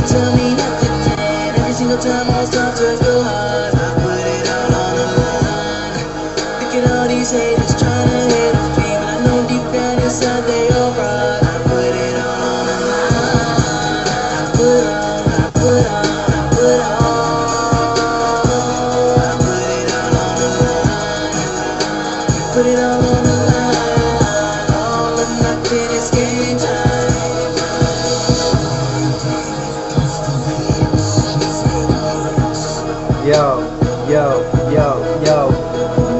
gotta tell me nothing. And every single time I start to go hard, I put it all on the line. Look at all these haters trying to hate on me, but I know deep down inside they all right. I put it all on the line. I put it all. I put it all on the line. Put it all on the line. All or nothing is game time. Yo, yo, yo, yo,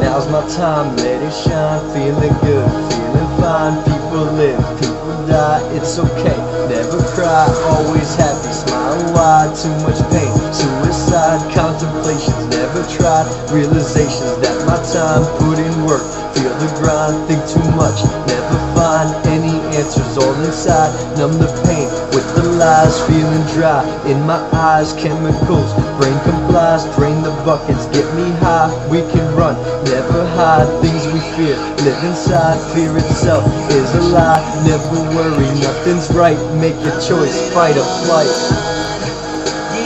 now's my time, let it shine. Feeling good, feeling fine. People live, people die, it's okay. Never cry, always happy, smile wide. Too much pain, suicide, contemplations, never tried. Realizations that my time, put in work, feel the grind. Think too much, never find any answers, all inside. Numb the pain with the lies, feeling dry in my eyes. Chemicals, brain complies, drain the buckets, get me high. We can run, never hide things we fear, live inside. Fear itself is a lie, never worry, nothing's right. Make your choice, fight or flight.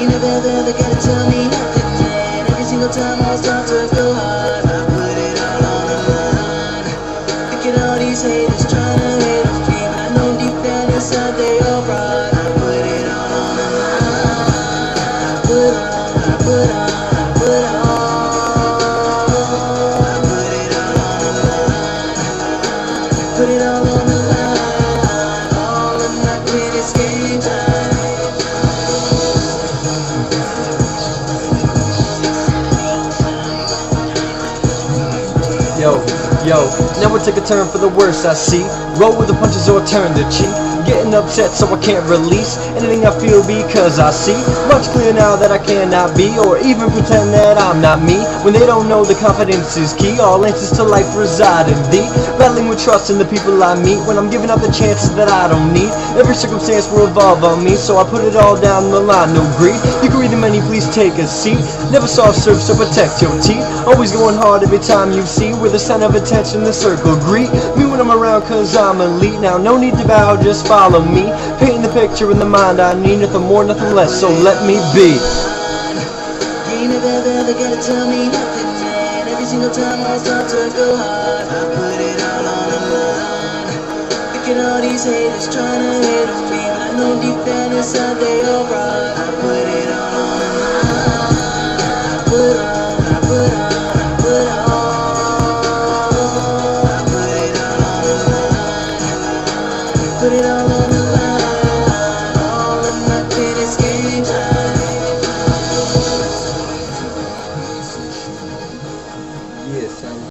You never ever gotta tell me nothing. And every single time I start to go hard, I put it all on the line. Look at all these haters trying to hate on me, but I know deep down inside they all right. I put it all on the line. I put it all. I put it all. I put it all on the line. Put it all on the line. All or nothing is game time. Yo, yo, now we'll take a turn for the worse I see. Roll with the punches or turn the cheek. Getting upset so I can't release anything I feel because I see much clearer now that I cannot be, or even pretend that I'm not me. When they don't know the confidence is key, all answers to life reside in thee. Battling with trust in the people I meet, when I'm giving up the chances that I don't need. Every circumstance will revolve on me, so I put it all down the line, no greed. You can read the many, please take a seat. Never soft serve, so protect your teeth. Always going hard every time you see, with the center of attention, the circle greet me when I'm around, cause I'm elite. Now no need to bow, just follow me. Painting the picture in the mind I need, nothing more, nothing less, so let me be. You never ever gotta tell me nothing, man. Every single time I start to go hard, I put it all on the line. Look at all these haters trying to hate on me, but I know deep down inside they all right.